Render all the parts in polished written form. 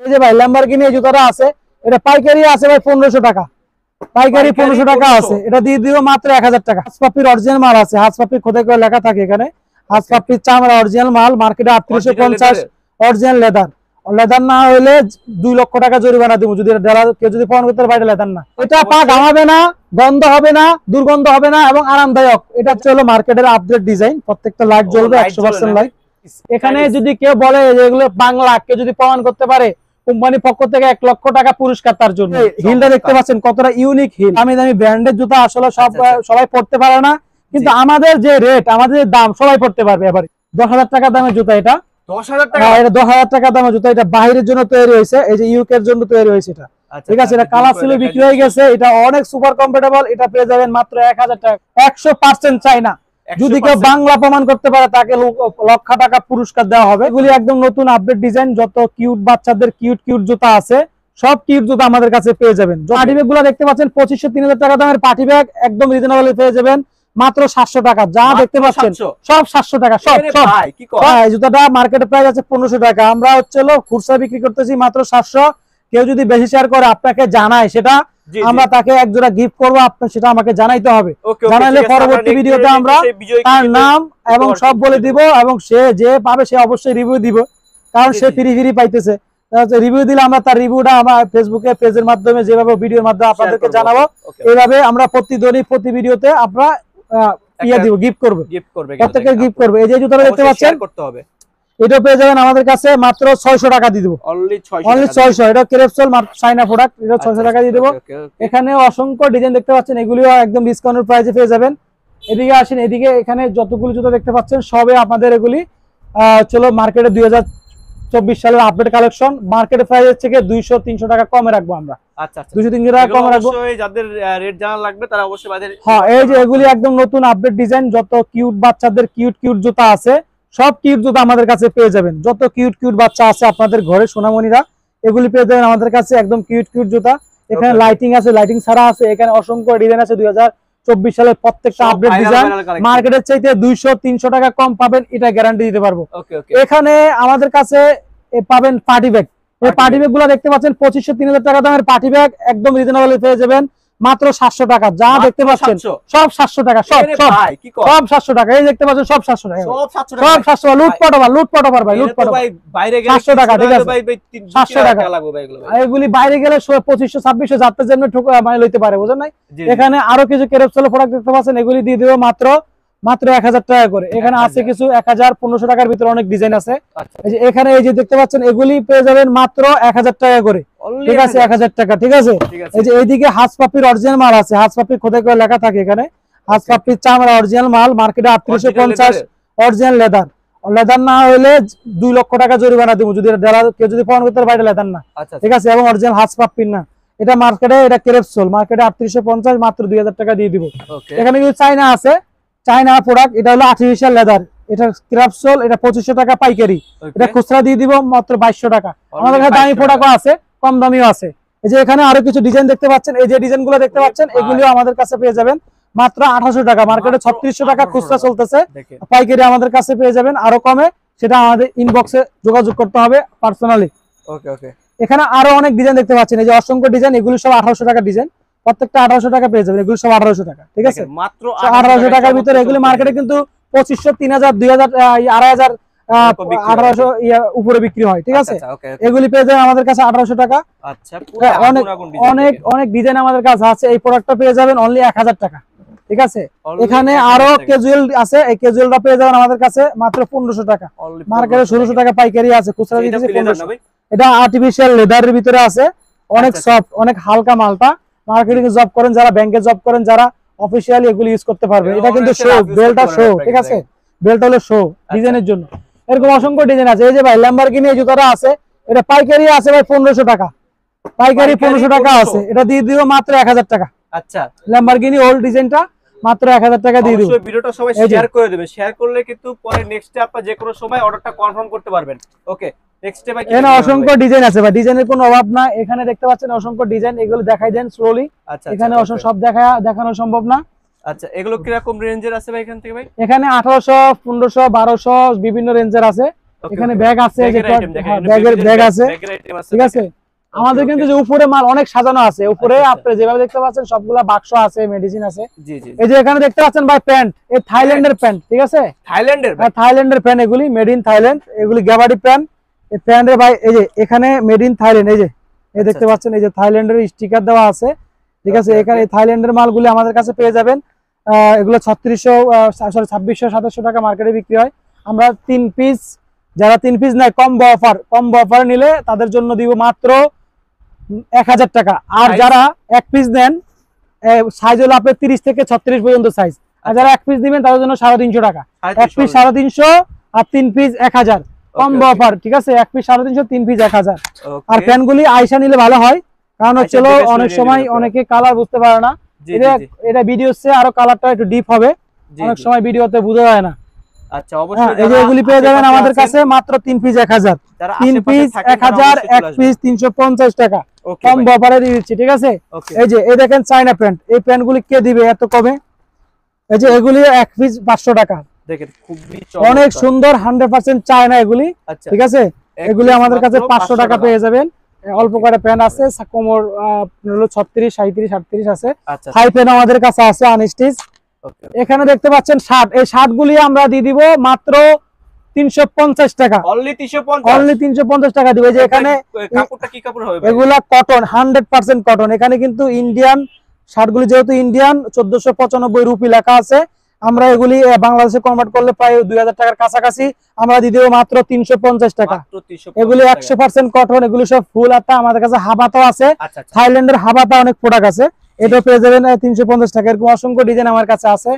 এই যে ভাই ল্যাম্বরগিনি এই জুতাটা আছে, এটা পাইকারি আছে ভাই 1500 টাকা, পাইকারি 1500 টাকা আছে, এটা দিয়ে দিব মাত্র 1000 টাকা। হাঁস পাপির অরিজিনাল মাল আছে, হাঁস পাপি খোদাই করে লেখা থাকে এখানে, হাঁস পাপির চামড়া অরিজিনাল মাল, মার্কেটে 3850 অরিজিনাল লেদার। লেদার না হইলে 2 লক্ষ টাকা জরিমানা দিব যদি কেউ যদি প্রমাণ করতে পারে লেদার না। এটা পা ঘামাবে না, গন্ধ হবে না, দুর্গন্ধ হবে না এবং আরামদায়ক। এটা হচ্ছে হলো মার্কেটের আপডেট ডিজাইন, প্রত্যেকটা লাইট জ্বলবে 100% লাইট। এখানে যদি কেউ বলে যে এগুলো বাংলা, কেউ যদি প্রমাণ করতে পারে কোম্পানির পক্ষ থেকে 1 লক্ষ টাকা পুরস্কার তার জন্য। হিলটা দেখতে পাচ্ছেন কতটা ইউনিক হিল, দামি দামি ব্র্যান্ডের জুতা আসলে সবাই পড়তে পারে না, কিন্তু আমাদের যে রেট, আমাদের যে দাম সবাই পড়তে পারবে। এবারে 10,000 টাকা দামের জুতা, এটা 10,000 টাকা, এটা 10,000 টাকা দামের জুতা। এটা বাইরের জন্য তৈরি হয়েছে, এই যে ইউকে এর জন্য তৈরি হয়েছে এটা, ঠিক আছে। এটা কালার ছিল বিক্রি হয়ে গেছে, এটা অনেক সুপার কমফোর্টেবল। এটা পেয়ে যাবেন মাত্র 1000 টাকা, 100% চাইনা। যদি কেউ বাংলা প্রমাণ করতে পারে তাকে লক্ষ টাকা পুরস্কার দেওয়া হবে। এগুলি একদম নতুন আপডেট ডিজাইন, যত কিউট বাচ্চাদের কিউট কিউট জুতা আছে সব কিউট জুতা আমাদের কাছে পেয়ে যাবেন। পার্টি ব্যাগ গুলো দেখতে পাচ্ছেন 2500-3000 টাকা দামের পার্টি ব্যাগ একদম রিজনেবল পেয়ে যাবেন মাত্র 700 টাকা। যা দেখতে পাচ্ছেন সব 700 টাকা, সব সব। এই জুতাটা মার্কেটে প্রাইস আছে 1500 টাকা, আমরা হচ্ছে খুচরা বিক্রি করতেছি মাত্র 700। কেউ যদি বেশি শেয়ার করে আপনাকে জানায়, সেটা আমরা তাকে এক জোড়া গিফট করবো, আপনি সেটা আমাকে জানাইতে হবে। জানাইলে পরবর্তী ভিডিওতে আমরা তার নাম এবং সব বলে দিব, এবং সে যে পাবে সে অবশ্যই রিভিউ দিব, কারণ সে ফ্রি ফ্রি পাইতেছে। রিভিউ দিলে আমরা তার রিভিউটা আমরা ফেসবুকে পেজের মাধ্যমে যেভাবে ভিডিওর মাধ্যমে আপনাদেরকে জানাবো, এইভাবে আমরা প্রতিদিনই প্রতি ভিডিওতে আমরা দিব, গিফট করবো, প্রত্যেককে গিফট করবো। এই যে জুতাটা দেখতে পাচ্ছেন এটা পেয়ে যাবেন আমাদের কাছে মাত্র 600 টাকা দিয়ে দেবো, অনলি 600। এটা ক্রেপসোল চাইনা প্রোডাক্ট, এটা 600 টাকা দিয়ে দেবো। এখানে অসংখ্য ডিজাইন দেখতে পাচ্ছেন, এগুলিও একদম ডিসকাউন্টের প্রাইসে পেয়ে যাবেন। এদিকে আসেন, এদিকে এখানে যতগুলো জুতা দেখতে পাচ্ছেন সবে আপনাদের এগুলি চলো মার্কেটে 2024 সালের আপডেট কালেকশন, মার্কেটের প্রাইস থেকে 200-300 টাকা কমে রাখবো আমরা। আচ্ছা, 200-300 টাকা কমে রাখবো। যাদের রেট জানা লাগবে তারা অবশ্যই বাজারে। হ্যাঁ, এই যে এগুলি একদম নতুন আপডেট ডিজাইন, যত কিউট বাচ্চাদের কিউট কিউট জুতা আছে সব কিউট জুতা আমাদের কাছে পেয়ে যাবেন। যত কিউট কিউট বাচ্চা আছে আপনাদের ঘরে সোনামণিরা, এগুলি পেয়ে যাবেন আমাদের কাছে একদম কিউট কিউট জুতা। এখানে লাইটিং আছে, লাইটিং ছাড়া আছে, এখানে অসংখ্য ডিজাইন আছে। 2024 সালের প্রত্যেকটা আপডেট ডিজাইন মার্কেটের চাইতে 200-300 টাকা কম পাবেন, এটা গ্যারান্টি দিতে পারবো। এখানে আমাদের কাছে পাবেন পার্টি ব্যাগ। এই পার্টি ব্যাগ গুলো দেখতে পাচ্ছেন 2500-3000 টাকা দামের পার্টি ব্যাগ একদম রিজনেবল পেয়ে যাবেন মাত্র 700 টাকা। যা দেখতে পাচ্ছেন সব 700 টাকা, সব সব 700 টাকা। এই দেখতে পাচ্ছেন সব 700 টাকা, সব 700। লুটপাট ওভার ভাই, লুটপাট বাইরে গেলে 700 টাকা, ঠিক আছে 700 টাকা লাগবে ভাই। এগুলো এগুলি বাইরে গেলে 2500-2600 যাত্রার জন্য মানে লইতে পারে, বুঝেন নাই। এখানে আরো কিছু ক্রেপসোল প্রোডাক্ট দেখতে পাচ্ছেন, এগুলি দিয়ে দেব মাত্র 1000 টাকা করে। এখানে আছে কিছু 1000-1500 টাকার ভিতরে অনেক ডিজাইন আছে। এই যে এখানে এই যে দেখতে পাচ্ছেন এগুলি পেয়ে যাবেন মাত্র 1000 টাকা করে, ঠিক আছে 1000 টাকা, ঠিক আছে। এই যে এইদিকে হাঁস পাপির অরিজিনাল মাল আছে, হাঁস পাপি খোদাই করে লেখা থাকে এখানে, হাঁস পাপির চামড়া অরিজিনাল মাল, মার্কেটে 3850 অরিজিনাল লেদার। লেদার না হইলে 2 লক্ষ টাকা জরিমানা দিব যদি কেউ যদি প্রমাণ করতে পারে লেদার না, ঠিক আছে, এবং অরিজিনাল হাঁস পাপির না। এটা মার্কেটে, এটা ক্রেপসোল মার্কেটে 3850, মাত্র 2000 টাকা দিয়ে দিব। এখানে কিছু চাইনা আছে, চাইনা প্রোডাক্ট, এটা হলো আর্টিফিশিয়াল লেদার, এটা ক্রাফটসোল, এটা 2500 টাকা পাইকারি, এটা খুচরা দিয়ে দিব মাত্র 2200 টাকা। আমাদের কাছে দামি প্রোডাক্টও আছে, কম দামিও আছে। এই যে এখানে আরো কিছু ডিজাইন দেখতে পাচ্ছেন, এই যে ডিজাইনগুলো দেখতে পাচ্ছেন এগুলিও আমাদের কাছে পেয়ে যাবেন মাত্র 2800 টাকা, মার্কেটে 3600 টাকা খুচরা চলতেছে, পাইকারি আমাদের কাছে পেয়ে যাবেন আরো কমে। সেটা আমাদের ইনবক্সে যোগাযোগ করতে হবে পার্সোনালি। ওকে ওকে। এখানে আরো অনেক ডিজাইন দেখতে পাচ্ছেন, এই যে অসংখ্য ডিজাইন, এগুলো সব 1800 টাকা ডিজাইন, প্রত্যেকটা 1800 টাকা পেয়ে যাবেন, এগুলো সব 1800 টাকা, ঠিক আছে মাত্র 1800 টাকার ভিতরে। এগুলো মার্কেটে কিন্তু 2500, 3000, 2000, 2500, 1800 উপরে বিক্রি হয়, ঠিক আছে। এগুলি পেয়ে যাবেন আমাদের কাছে 1800 টাকা। আচ্ছা, অনেক অনেক অনেক ডিজাইন আমাদের কাছে আছে। এই প্রোডাক্টটা পেয়ে যাবেন অনলি 1000 টাকা, ঠিক আছে। এখানে আরো ক্যাজুয়াল আছে, এই ক্যাজুয়ালটা পেয়ে যাবেন আমাদের কাছে মাত্র 1500 টাকা, মার্কেটে 1600 টাকা পাইকারি আছে, খুচরা দিতেছি 1500। এটা আর্টিফিশিয়াল লেদারের ভিতরে আছে, অনেক সফট, অনেক হালকা মালটা। মার্কেটিং জব করেন যারা, ব্যাংকে জব করেন যারা, অফিশিয়ালি এগুলো ইউজ করতে পারবে। এটা কিন্তু শো, বেলটা শো, ঠিক আছে, বেলটা হলো শো ডিজাইনের জন্য। এরকম অসংখ্য ডিজাইন আছে। এই যে ভাই ল্যাম্বরগিনি এই জুতাটা আছে, এটা পাইকারি আছে ভাই 1500 টাকা, পাইকারি 1500 টাকা আছে, এটা দিয়ে দিব মাত্র 1000 টাকা। আচ্ছা, ল্যাম্বরগিনি ওল্ড ডিজাইনটা মাত্র 1000 টাকা দিয়ে দিব। অবশ্যই ভিডিওটা সবাই শেয়ার করে দিবেন, শেয়ার করলে কিন্তু পরে নেক্সট আপনারা যে কোনো সময় অর্ডারটা কনফার্ম করতে পারবেন। ওকে, নেক্সট ভাই এখানে অসংখ্য ডিজাইন আছে ভাই, ডিজাইনের কোনো অভাব না। এখানে দেখতে পাচ্ছেন অসংখ্য ডিজাইন, এগুলো দেখাই দেন স্লোলি। আচ্ছা, এখানে সব দেখানো সম্ভব না। আচ্ছা, এগুলো কি রকম রেঞ্জের আছে ভাই এখান থেকে ভাই? এখানে 1800, 1500, 1200 বিভিন্ন রেঞ্জের আছে। এখানে ব্যাগ আছে, ব্যাগ আছে, ঠিক আছে। আমাদের কিন্তু যে উপরে মাল অনেক সাজানো আছে, উপরে আপনি যেভাবে দেখতে পাচ্ছেন সবগুলা বাক্স আছে, মেডিসিন আছে। জি জি। এই যে এখানে দেখতে পাচ্ছেন ভাই প্যান্ট, এই থাইল্যান্ডের প্যান্ট, ঠিক আছে, থাইল্যান্ডের প্যান্ট, এগুলি মেড ইন থাইল্যান্ড, এগুলি গ্যাবার্ডি প্যান্ট। এই প্যান্টের ভাই এই যে এখানে মেড ইন থাইল্যান্ড, এই যে এই দেখতে পাচ্ছেন, এই যে থাইল্যান্ডের স্টিকার দেওয়া আছে, ঠিক আছে। এখানে থাইল্যান্ডের মালগুলি আমাদের কাছে পেয়ে যাবেন। এগুলো 2600 টাকা মার্কেটে বিক্রি হয়। আমরা 3 পিস, যারা 3 পিস নেয় কম্বো অফার নিলে তাদের জন্য দিব মাত্র 1000 টাকা। আর যারা 1 পিস নেন, সাইজ হলো আপনার 30 থেকে 36 পর্যন্ত সাইজ। আর যারা 1 পিস দিবেন তাদের জন্য 350 টাকা। 1 পিস 350 আর 3 পিস 1000 কম্বো অফার, ঠিক আছে। 1 পিস 350, 3 পিস 1000। আর প্যান্টগুলি আয়শা নিলে ভালো হয়, কারণ হচ্ছিল অনেক সময় অনেকে কালার বুঝতে পারে না। এটা ভিডিওতে আরো কালারটা একটু ডিপ হবে, অনেক সময় ভিডিওতে বোঝা যায় না। আচ্ছা, অবশ্যই এই যে এগুলি পেয়ে যাবেন আমাদের কাছে মাত্র 3 পিস 1000, 3 পিস 1000, 1 পিস 350 টাকা কম অফারে দিয়ে দিচ্ছি, ঠিক আছে। এই যে এই দেখেন চায়না প্যান্ট, এই প্যান্টগুলি কে দিবে এত কমে? এই যে এগুলি 1 পিস 500 টাকা, দেখেন খুবই অনেক সুন্দর 100% চায়না এগুলি, ঠিক আছে। এগুলি আমাদের কাছে 500 টাকা পেয়ে যাবেন। অল্প করে প্যান্ট আছে, কোমর হলো 36, 37, 38 আছে। থাই প্যান্ট আমাদের কাছে আছে আনস্টিচ। এখানে দেখতে পাচ্ছেন শার্ট, এই শার্টগুলি আমরা দিয়ে দিব মাত্র 350 টাকা, অনলি 350 টাকা দিবে। যে এখানে কাপড়টা কি কাপড় হবে? এগুলা কটন, 100% কটন। এখানে কিন্তু ইন্ডিয়ান শার্টগুলি, যেহেতু ইন্ডিয়ান 1495 রুপি লেখা আছে, আমরা এগুলি বাংলাদেশে কনভার্ট করলে প্রায় 2000 টাকার কাছাকাছি আমরা দিয়ে দেবো মাত্র 350 টাকা। এগুলি 100% কটন, এগুলি সব ফুল হাতা। আমাদের কাছে হাবাতাও আছে, থাইল্যান্ডের হাবাতা অনেক প্রোডাক্ট আছে, এটা পেয়ে যাবেন 350 টাকা। এরকম অসংখ্য ডিজাইন আমার কাছে আছে।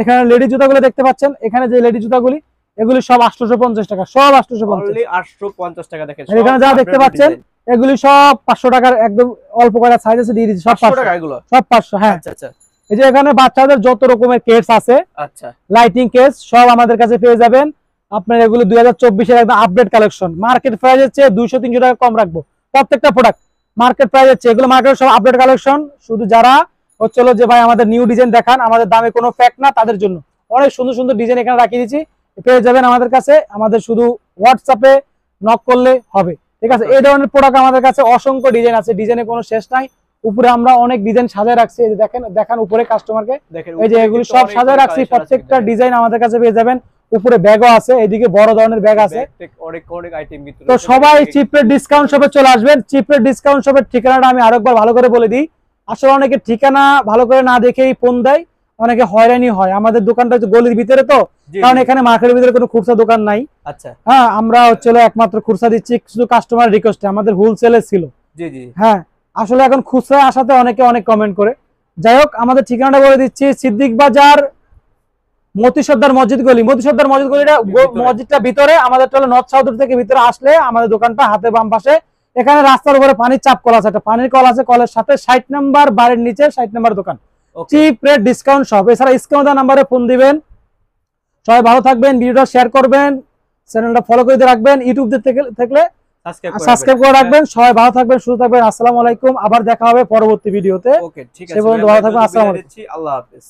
এখানে লেডি জুতাগুলো দেখতে পাচ্ছেন, এখানে যে লেডি জুতাগুলি এগুলি সব 850 টাকা, সব 850 টাকা। দেখেন এখানে যা দেখতে পাচ্ছেন এগুলি সব 500 টাকার, একদম অল্প করে সাইজ আছে, দিয়ে দিচ্ছি সব 500 টাকা, এগুলো সব 500। হ্যাঁ, আচ্ছা আচ্ছা। এই যে এখানে বাচ্চাদের যত রকমের কেস আছে, আচ্ছা, লাইটিং কেস সব আমাদের কাছে পেয়ে যাবেন। আপনার এগুলো 2024 এর একদম আপডেট কালেকশন, মার্কেট প্রাইসের চেয়ে 200-300 টাকা কম রাখবো প্রত্যেকটা প্রোডাক্ট, মার্কেট প্রাইসের চেয়ে। এগুলো মার্কেটের সব আপডেট কালেকশন। শুধু যারা হচ্ছিল যে ভাই আমাদের নিউ ডিজাইন দেখান, আমাদের দামে কোনো ফ্যাক্ট না, তাদের জন্য অনেক সুন্দর সুন্দর ডিজাইন এখানে রাখিয়ে দিচ্ছি, পেয়ে যাবেন আমাদের কাছে। আমাদের শুধু হোয়াটসঅ্যাপে নক করলে হবে, ঠিক আছে। এই ধরনের প্রোডাক্ট আমাদের কাছে অসংখ্য ডিজাইন আছে, ডিজাইনের কোনো শেষ নাই। উপরে আমরা অনেক ডিজাইন সাজায় রাখছি, এই যে দেখেন, দেখান উপরে কাস্টমারকে, এই যে এগুলো সব সাজায় রাখছি, প্রত্যেকটা ডিজাইন আমাদের কাছে পেয়ে যাবেন। উপরে ব্যাগও আছে, এদিকে বড় ধরনের ব্যাগ আছে, অনেক আইটেম। তো সবাই চিপ রেট ডিসকাউন্ট শপে চলে আসবেন। চিপ রেট ডিসকাউন্ট শপের ঠিকানাটা আমি আরেকবার ভালো করে বলে দিই। আসলে অনেকে ঠিকানা ভালো করে না দেখেই ফোন দেয়, অনেকে হয়রানি হয়। আমাদের দোকানটা হচ্ছে গলির ভিতরে, তো কারণ এখানে মার্কেটের ভিতরে কোনো খুচরা দোকান নাই। আচ্ছা, হ্যাঁ, আমরা হচ্ছে একমাত্র খুচরা দিচ্ছি, শুধু কাস্টমার রিকোয়েস্টে। আমাদের হোলসেলে ছিল, জি জি। হ্যাঁ, আসলে এখন খুচরা আসাতে অনেকে অনেক কমেন্ট করে। যাই হোক, আমাদের ঠিকানাটা বলে দিচ্ছি, সিদ্দিক বাজার, মতি সর্দার মসজিদ গলি। মতি সর্দার মসজিদ গলিটা, মসজিদটা ভিতরে, আমাদের চলে নর্থ সাউথ থেকে ভিতরে আসলে আমাদের দোকানটা হাতে বাম পাশে। এখানে রাস্তার উপরে পানির চাপ কল আছে, একটা পানির কল আছে, কলের সাথে 60 নাম্বার বাড়ির নিচে 60 নাম্বার দোকান, চিপ রেট ডিসকাউন্ট শপ। এছাড়া স্ক্রিনে দেওয়া নাম্বারে ফোন দিবেন। সবাই ভালো থাকবেন, ভিডিওটা শেয়ার করবেন, চ্যানেলটা ফলো করে রাখবেন, ইউটিউব থেকে সাবস্ক্রাইব করে রাখবেন। সবাই ভালো থাকবেন, সুস্থ থাকবেন। আসসালামু আলাইকুম, আবার দেখা হবে পরবর্তী ভিডিওতে। ওকে, ঠিক আছে, ভালো থাকবেন, আসসালামু আলাইকুম, আল্লাহ হাফেজ।